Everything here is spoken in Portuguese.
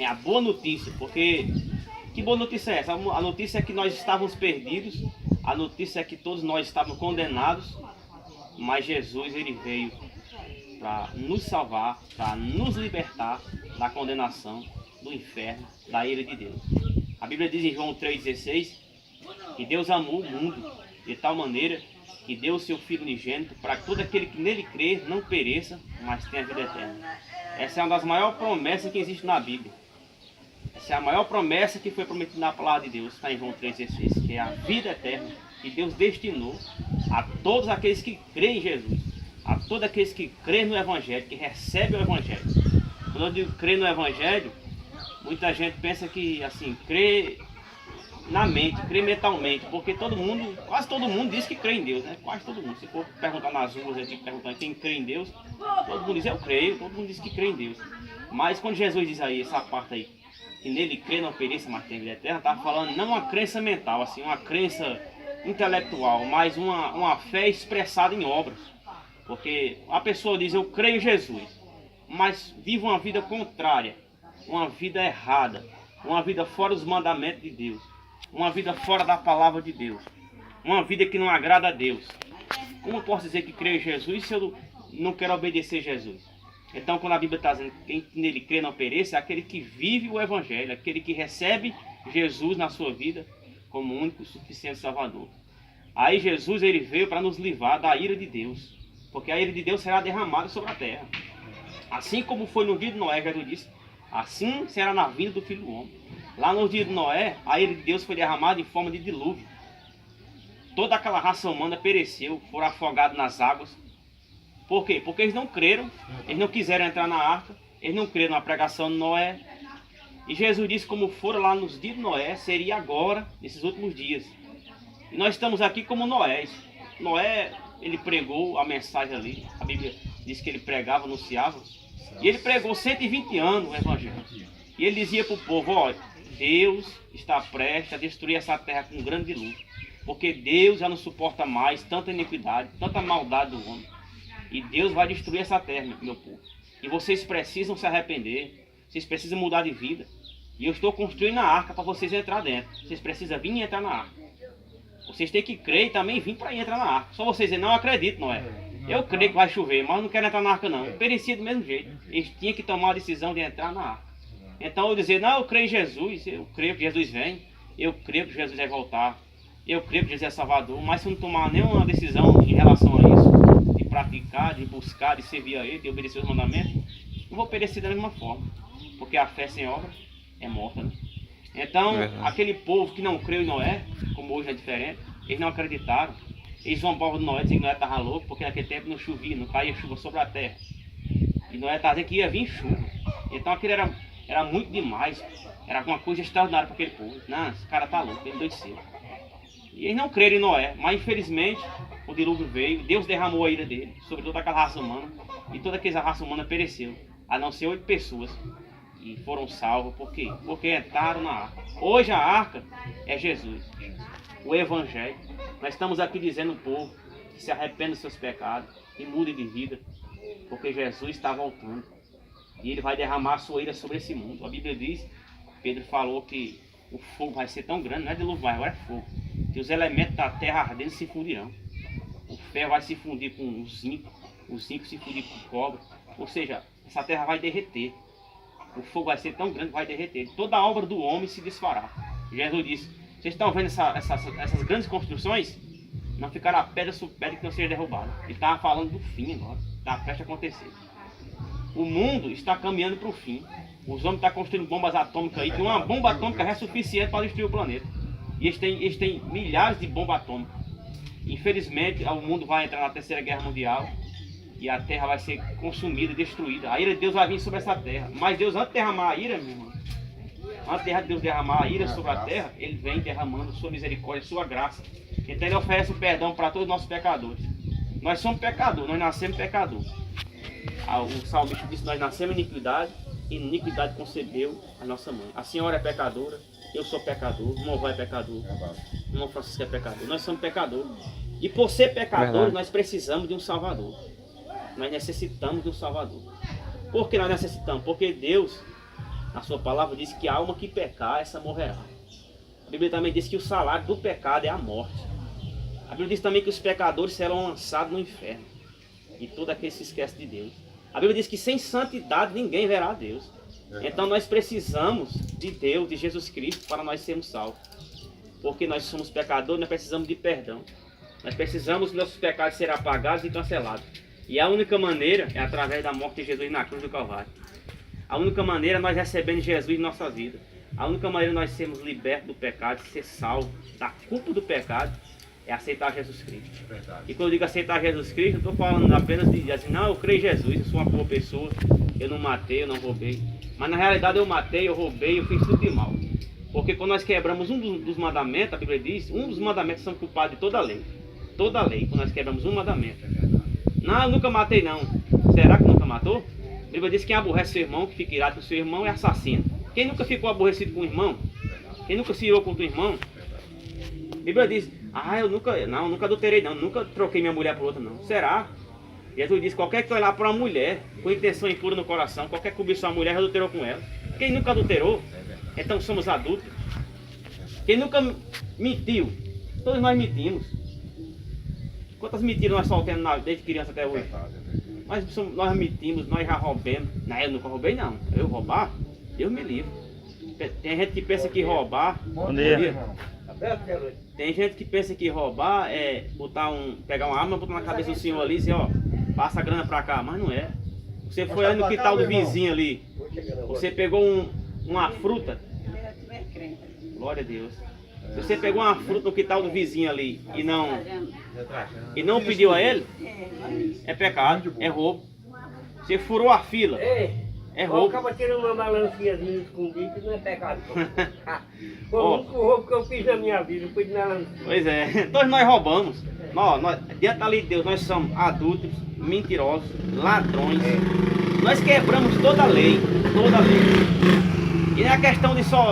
É a boa notícia, porque que boa notícia é essa? A notícia é que nós estávamos perdidos, a notícia é que todos nós estávamos condenados, mas Jesus ele veio para nos salvar, para nos libertar da condenação, do inferno, da ira de Deus. A Bíblia diz em João 3,16 que Deus amou o mundo de tal maneira que deu o seu Filho unigênito para que todo aquele que nele crê não pereça, mas tenha vida eterna. Essa é uma das maiores promessas que existe na Bíblia. Essa é a maior promessa que foi prometida na palavra de Deus, está em João 3,16, que é a vida eterna que Deus destinou a todos aqueles que creem em Jesus, a todos aqueles que creem no Evangelho, que recebem o Evangelho. Quando eu digo crer no Evangelho, muita gente pensa que assim, crê na mente, crê mentalmente, porque todo mundo, quase todo mundo diz que crê em Deus, né? Quase todo mundo. Se for perguntar nas ruas, a gente perguntar quem crê em Deus, todo mundo diz eu creio, todo mundo diz que crê em Deus. Mas quando Jesus diz aí, essa parte aí, que nele crê não pereça, mas tem vida eterna, estava falando não uma crença mental, assim, uma crença intelectual, mas uma fé expressada em obras. Porque a pessoa diz eu creio em Jesus, mas vive uma vida contrária, uma vida errada, uma vida fora dos mandamentos de Deus, uma vida fora da palavra de Deus, uma vida que não agrada a Deus. Como eu posso dizer que creio em Jesus se eu não quero obedecer a Jesus? Então, quando a Bíblia está dizendo que quem nele crê não pereça, é aquele que vive o Evangelho, aquele que recebe Jesus na sua vida como único e suficiente Salvador. Aí Jesus ele veio para nos livrar da ira de Deus, porque a ira de Deus será derramada sobre a terra. Assim como foi no dia de Noé, Jesus disse, assim será na vinda do Filho do Homem. Lá no dia de Noé, a ira de Deus foi derramada em forma de dilúvio. Toda aquela raça humana pereceu, foram afogados nas águas. Por quê? Porque eles não creram, eles não quiseram entrar na arca, eles não creram na pregação de Noé. E Jesus disse como foram lá nos dias de Noé, seria agora, nesses últimos dias. E nós estamos aqui como Noé. Noé, ele pregou a mensagem ali, a Bíblia diz que ele pregava, anunciava. E ele pregou 120 anos o Evangelho. E ele dizia para o povo, olha, Deus está prestes a destruir essa terra com um grande dilúvio. Porque Deus já não suporta mais tanta iniquidade, tanta maldade do homem. E Deus vai destruir essa terra, meu povo. E vocês precisam se arrepender. Vocês precisam mudar de vida. E eu estou construindo a arca para vocês entrar dentro. Vocês precisam vir e entrar na arca. Vocês têm que crer e também vir para entrar na arca. Só vocês dizem, não acredito, não é? Eu creio que vai chover, mas não quero entrar na arca não. Perecia do mesmo jeito. Eles tinham que tomar a decisão de entrar na arca. Então eu dizer, não, eu creio em Jesus. Eu creio que Jesus vem. Eu creio que Jesus vai voltar. Eu creio que Jesus é Salvador. Mas se eu não tomar nenhuma decisão em relação a isso, de praticar, de buscar, de servir a Ele, de obedecer os mandamentos, eu vou perecer da mesma forma. Porque a fé sem obra é morta, né? Então, aquele povo que não creu em Noé, como hoje é diferente, eles não acreditaram. Eles zombavam de Noé, diziam que Noé estava louco, porque naquele tempo não chovia, não caía chuva sobre a terra. E Noé estava dizendo que ia vir chuva. Então aquilo era muito demais, era alguma coisa extraordinária para aquele povo. Não, esse cara está louco, ele endoideceu. E eles não creram em Noé, mas infelizmente o dilúvio veio, Deus derramou a ira dele sobre toda aquela raça humana, e toda aquela raça humana pereceu, a não ser 8 pessoas. E foram salvos, por quê? Porque entraram na arca. Hoje a arca é Jesus, o Evangelho. Nós estamos aqui dizendo ao povo que se arrependa dos seus pecados e mude de vida, porque Jesus está voltando. E Ele vai derramar a sua ira sobre esse mundo. A Bíblia diz, Pedro falou que o fogo vai ser tão grande, não é dilúvio, agora é fogo, que os elementos da terra ardendo se fundirão. O ferro vai se fundir com o zinco se fundir com o cobre. Ou seja, essa terra vai derreter. O fogo vai ser tão grande que vai derreter. Toda a obra do homem se desfará. Jesus disse, vocês estão vendo essas grandes construções? Não ficará pedra sobre pedra que não seja derrubada. Ele estava falando do fim agora. Está prestes a acontecer. O mundo está caminhando para o fim. Os homens estão construindo bombas atômicas aí. Que uma bomba atômica é suficiente para destruir o planeta. E eles têm milhares de bombas atômicas. Infelizmente, o mundo vai entrar na Terceira Guerra Mundial. E a terra vai ser consumida, destruída. A ira de Deus vai vir sobre essa terra. Mas Deus, antes de derramar a ira, meu irmão, antes de Deus derramar a ira sobre a terra, Ele vem derramando sua misericórdia, sua graça. Então Ele oferece o perdão para todos os nossos pecadores. Nós somos pecadores, nós nascemos pecadores. O salmista disse, nós nascemos em iniquidade, e iniquidade concebeu a nossa mãe. A senhora é pecadora, eu sou pecador, o irmão vai é pecador, o irmão Francisco é pecador. Nós somos pecadores. E por ser pecadores, nós precisamos de um Salvador. Nós necessitamos de um Salvador. Por que nós necessitamos? Porque Deus, A sua palavra diz que a alma que pecar, essa morrerá. A Bíblia também diz que o salário do pecado é a morte. A Bíblia diz também que os pecadores serão lançados no inferno. E todo aquele que se esquece de Deus. A Bíblia diz que sem santidade ninguém verá a Deus. Então nós precisamos de Deus, de Jesus Cristo, para nós sermos salvos. Porque nós somos pecadores, nós precisamos de perdão. Nós precisamos que nossos pecados serem apagados e cancelados. E a única maneira é através da morte de Jesus na cruz do Calvário. A única maneira é nós recebendo Jesus em nossa vida. A única maneira de nós sermos libertos do pecado, de ser salvos da culpa do pecado, é aceitar Jesus Cristo. E quando eu digo aceitar Jesus Cristo, não estou falando apenas de dizer assim, não, eu creio em Jesus, eu sou uma boa pessoa, eu não matei, eu não roubei. Mas na realidade eu matei, eu roubei, eu fiz tudo de mal. Porque quando nós quebramos um dos mandamentos, a Bíblia diz, um dos mandamentos são culpados de toda a lei. Toda a lei, quando nós quebramos um mandamento. Não, eu nunca matei não. Será que nunca matou? A Bíblia diz que quem aborrece seu irmão, que fica irado com seu irmão, é assassino. Quem nunca ficou aborrecido com o irmão? Quem nunca se irou contra o irmão? A Bíblia diz, eu nunca adulterei não, nunca troquei minha mulher por outra não. Será? Jesus diz, qualquer que olhar para uma mulher com intenção impura no coração, qualquer que cobrir sua mulher, adulterou com ela. Quem nunca adulterou? Então somos adultos. Quem nunca mentiu? Todos nós mentimos. Quantas mentiras nós soltamos desde criança até hoje? Nós mentimos, nós já roubamos. Não, eu nunca roubei não. Eu roubar? Deus me livre. Tem gente que pensa que roubar... Bom dia. Tem gente que pensa que roubar é pegar uma arma, botar na cabeça do senhor ali e dizer, ó, passa a grana pra cá. Mas não é. Você foi ali no quintal do vizinho ali. Você pegou uma fruta. Glória a Deus. Se você pegou uma fruta no quintal do vizinho ali e não pediu a ele, é pecado, é roubo. Você furou a fila, é roubo. Acaba tirando uma melanciazinha escondida, não é pecado. Foi o único roubo que eu fiz na minha vida, foi de melancia. Pois é, todos nós roubamos. Diante da lei de Deus, nós somos adultos, mentirosos, ladrões. Nós quebramos toda a lei, toda a lei. E não é questão de só